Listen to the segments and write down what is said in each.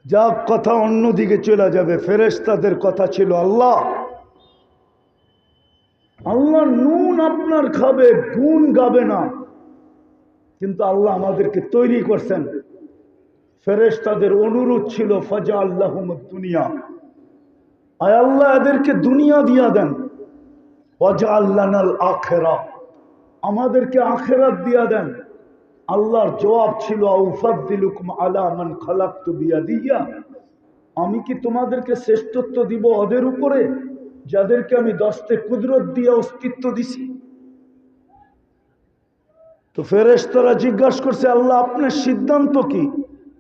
যা কথা অন্যদিকে চলে যাবে। ফেরেশতাদের কথা ছিল আল্লাহ আল্লাহ নুন আপনার খাবে, গুণ গাবে না। কিন্তু আল্লাহ আমাদেরকে তৈরি করছেন। ফেরেশতাদের অনুরোধ ছিল ফাজা আল্লাহুম দুনিয়া, আয় আল্লাহ এদেরকে দুনিয়া দিয়া দেন। ওয়াজা আল্লানাল আখেরা, আমাদেরকে আখেরাত দিয়া দেন। আল্লাহর জবাব ছিল আউফাদ্দিলুকুম আলা মান খালাকতু বিয়াদিয়া, আমি কি তোমাদেরকে শ্রেষ্ঠত্ব দিব ওদের উপরে যাদেরকে আমি দস্তে কুদরত দিয়ে অস্তিত্ব দিছি। তো ফেরেশতারা জিজ্ঞাসা করছে আল্লাহ আপনার সিদ্ধান্ত কি?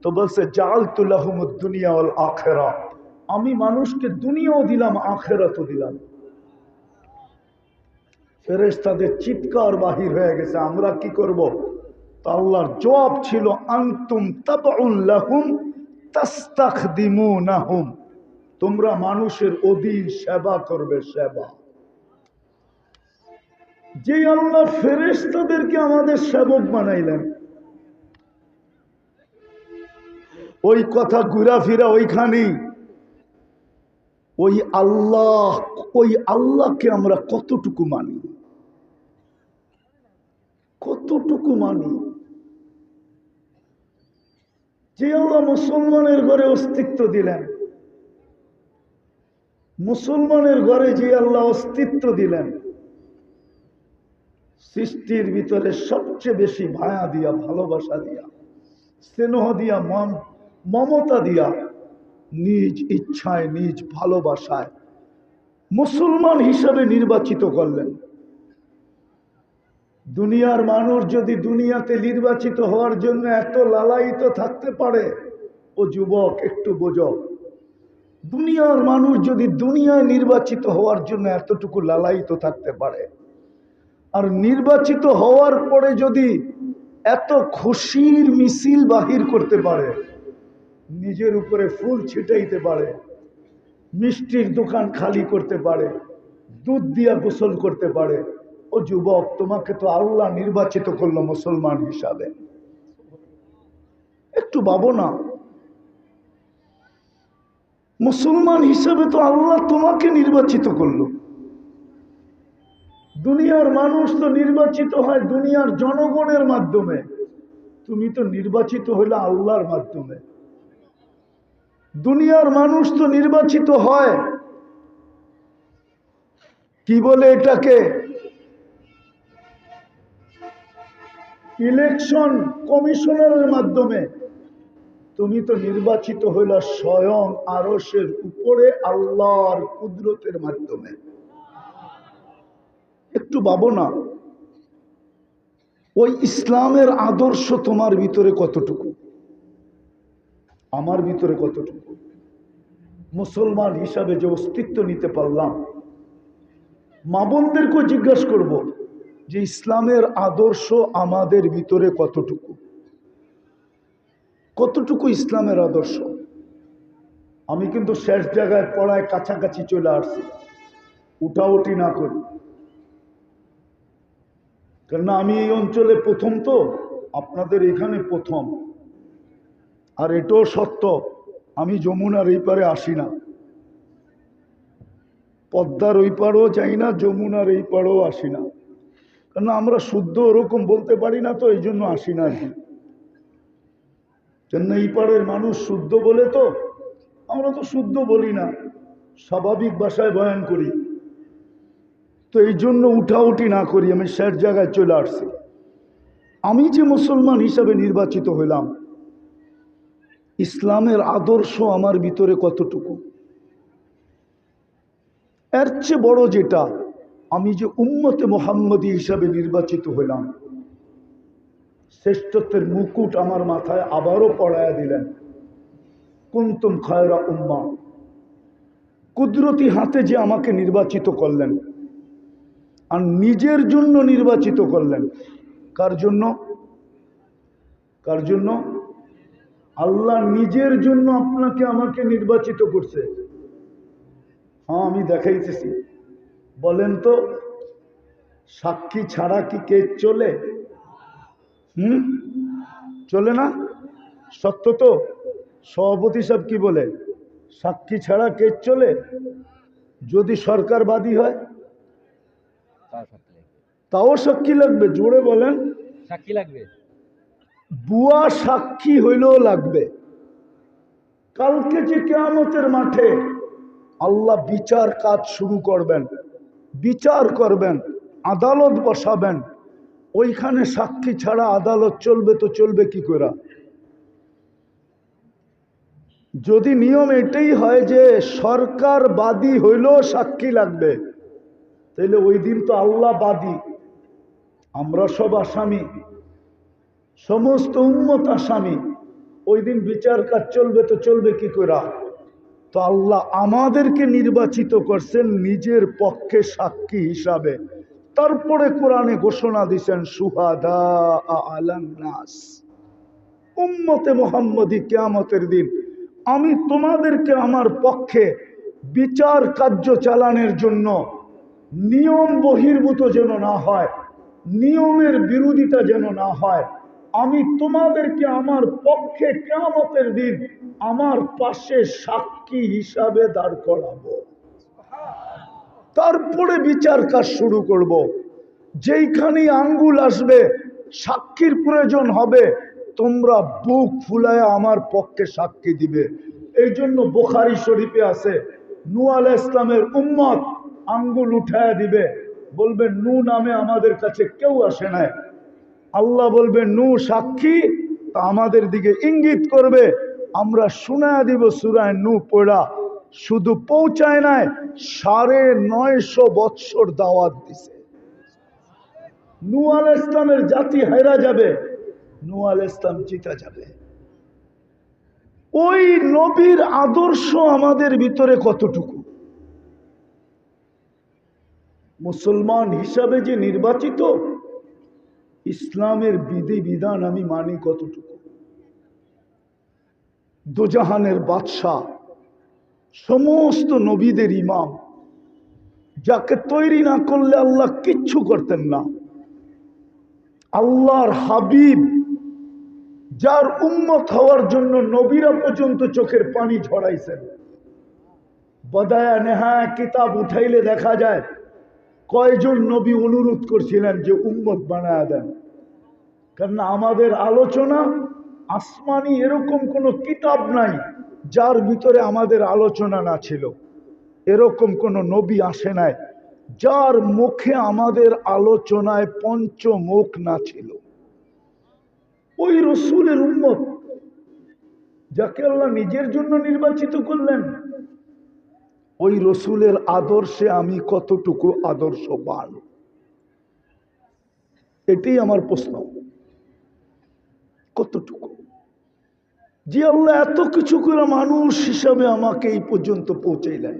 তো বলছে জাআলতু লাহুমুদ দুনিয়া ওয়াল আখিরা, আমি মানুষকে দুনিয়াও দিলাম আখিরাতও দিলাম। ফেরেশতাদের চিৎকার বাহির হয়ে গেছে, আমরা কি করব? তো আল্লাহর জবাব ছিল আনতুম তাবউন লাহুম তাস্তাখদিমুনাহুম, তোমরা মানুষের অধীন সেবা করবে, সেবা। যে আল্লাহ ফেরেশতাদেরকে আমাদের সেবক বানাইলেন, ওই কথা ঘুরা ফিরা ওইখানেই। ওই আল্লাহকে আমরা কতটুকু মানি, কতটুকু মানি? যে আল্লাহ মুসলমানের ঘরে অস্তিত্ব দিলেন, মুসলমানের ঘরে যে আল্লাহ অস্তিত্ব দিলেন, সৃষ্টির ভিতরে সবচেয়ে বেশি মায়া দিয়া, ভালোবাসা দিয়া, স্নেহ দিয়া, মমতা দিয়া, নিজ ইচ্ছায় নিজ ভালোবাসায় মুসলমান হিসাবে নির্বাচিত করলেন। দুনিয়ার মানুষ যদি দুনিয়াতে নির্বাচিত হওয়ার জন্য এত লালায়িত থাকতে পারে, ও যুবক একটু বোঝো, দুনিয়ার মানুষ যদি দুনিয়ায় নির্বাচিত হওয়ার জন্য এতটুকু লালায়িত থাকতে পারে, আর নির্বাচিত হওয়ার পরে যদি এত খুশির মিছিল বাহির করতে পারে, নিজের উপরে ফুল ছিটাইতে পারে, মিষ্টির দোকান খালি করতে পারে, দুধ দিয়া গোসল করতে পারে, ও যুবক তোমাকে তো আল্লাহ নির্বাচিত করলো মুসলমান হিসাবে। একটু ভাবো না, মুসলমান হিসাবে তো আল্লাহ তোমাকে নির্বাচিত করলো। দুনিয়ার মানুষ তো নির্বাচিত হয় দুনিয়ার জনগণের মাধ্যমে, তুমি তো নির্বাচিত হইলে আল্লাহর মাধ্যমে। দুনিয়ার মানুষ তো নির্বাচিত হয় কি বলে এটাকে, ইলেকশন কমিশনারের মাধ্যমে। তুমি তো নির্বাচিত হইল স্বয়ং আরশের উপরে আল্লাহর কুদরতের মাধ্যমে। একটু ভাবো না, ওই ইসলামের আদর্শ তোমার ভিতরে কতটুকু, আমার ভিতরে কতটুকু? মুসলমান হিসাবে যে অস্তিত্ব নিতে পারলাম, মা বোনদেরকেও জিজ্ঞাসা করব যে ইসলামের আদর্শ আমাদের ভিতরে কতটুকু, কতটুকু ইসলামের আদর্শ। আমি কিন্তু শেষ জায়গায় পড়ায় কাছাকাছি চলে আসছি, উঠাউঠি না করি, কেননা আমি এই অঞ্চলে প্রথম, তো আপনাদের এখানে প্রথম। আর এটাও সত্য, আমি যমুনার এই পারে আসি না, পদ্মার ওই পারেও যাই না, যমুনার এই পারেও আসি না, কেননা আমরা শুদ্ধ ওরকম বলতে পারি না, তো এই জন্য আসি না আর কি। কেননা এই পারের মানুষ শুদ্ধ বলে, তো আমরা তো শুদ্ধ বলি না, স্বাভাবিক ভাষায় বয়ান করি, তো এই জন্য উঠাউঠি না করি, আমি শেষ জায়গায় চলে আসছি। আমি যে মুসলমান হিসাবে নির্বাচিত হইলাম, ইসলামের আদর্শ আমার ভিতরে কতটুকু, এর চেয়ে বড় যেটা, আমি যে উম্মতে মুহাম্মদী হিসাবে নির্বাচিত হইলাম, শ্রেষ্ঠত্বের মুকুট আমার মাথায় আবারও পড়ায়া দিলেন, কুনতুম খায়রা উম্মা। কুদরতি হাতে যে আমাকে নির্বাচিত করলেন, আর নিজের জন্য নির্বাচিত করলেন। কার জন্য? কার জন্য? আল্লাহ নিজের জন্য আপনাকে আমাকে নির্বাচিত করছে। হ্যাঁ, আমি দেখাইতেছি, বলেন তো, সাক্ষী ছাড়া কি কেস চলে? চলে না? সত্য তো? সভাপতি সাহেব কি বলে, সাক্ষী ছাড়া কেস চলে? যদি সরকার বাদী হয় তাও সাক্ষী লাগবে? জোরে বলেন। সাক্ষী লাগবে, বুয়া সাক্ষী হইলেও লাগবে। কালকে যে কিয়ামতের মাঠে আল্লাহ বিচার কাজ শুরু করবেন, বিচার করবেন, আদালত বসাবেন, ওইখানে সাক্ষী ছাড়া আদালত চলবে তো চলবে কি করে? যদি নিয়ম এটাই হয় যে সরকার বাদী হইলেও সাক্ষী লাগবে, তাহলে ওই দিন তো আল্লাহ বাদী, আমরা সব আসামি, সমস্ত উম্মত আসামি। ওই দিন বিচার কাজ চলবে তো চলবে কি করে? তো আল্লাহ আমাদেরকে নির্বাচিত করছেন নিজের পক্ষে সাক্ষী হিসাবে। তারপরে কোরআনে ঘোষণা দিয়েছেন সুহাদা আলান নাস, উম্মতে মুহাম্মদী কিয়ামতের দিন আমি তোমাদেরকে আমার পক্ষে বিচার কার্য চালানোর জন্য, নিয়ম বহির্ভূত যেন না হয়, নিয়মের বিরোধিতা যেন না হয়, আমি তোমাদেরকে আমার পক্ষে কিয়ামতের দিন আমার পাশে সাক্ষী হিসাবে দাঁড় করাবো। তারপরে বিচার কাজ শুরু করব। যেইখানেই আঙ্গুল আসবে সাক্ষীর প্রয়োজন হবে, তোমরা বুক ফুলায় আমার পক্ষে সাক্ষী দিবে। এই জন্য বুখারী শরীফে আছে, নূহ আলাইহিস ইসলামের উম্মত আঙ্গুল উঠায় দিবে, বলবে নূহ নামে আমাদের কাছে কেউ আসে নাই। আল্লাহ বলবে নূহ সাক্ষী, তা আমাদের দিকে ইঙ্গিত করবে, আমরা শোনায় দিব সূরা নূহ পড়া। শুধু পৌঁছায় নাই, ৯৫০ বৎসর দাওয়াত দিছে। নূহ আলাইহিস ইসলামের জাতি হায়রা যাবে, নূহ আলাইহিস ইসলাম জিতা যাবে। ওই নবীর আদর্শ আমাদের ভিতরে কতটুকু? মুসলমান হিসাবে যে নির্বাচিত, ইসলামের বিধি বিধান আমি মানি কতটুকু? দোজাহানের বাদশাহ, সমস্ত নবীদের ইমাম, যাকে তৈরি না করলে আল্লাহ কিচ্ছু করতেন না, আল্লাহর হাবিব, যার উম্মত হওয়ার জন্য নবীরা পর্যন্ত চোখের পানি ঝরাইছেন। বদায়া নেহায়া কিতাব উঠাইলে দেখা যায় কয়জন নবী অনুরোধ করছিলেন যে উম্মত বানায়া দেন। কারণ আমাদের আলোচনা আসমানি এরকম কোন কিতাব নাই যার ভিতরে আমাদের আলোচনা না ছিল। এরকম কোন নবী আসে নাই যার মুখে আমাদের আলোচনায় পঞ্চমুখ না ছিল। ওই রসুলের উম্মত, যাকে আল্লাহ নিজের জন্য নির্বাচিত করলেন, ওই রসুলের আদর্শে আমি কতটুকু আদর্শবান, এটাই আমার প্রশ্ন। কতটুকু? যে আল্লাহ এত কিছু করে মানুষ হিসাবে আমাকে এই পর্যন্ত পৌঁছাইলেন,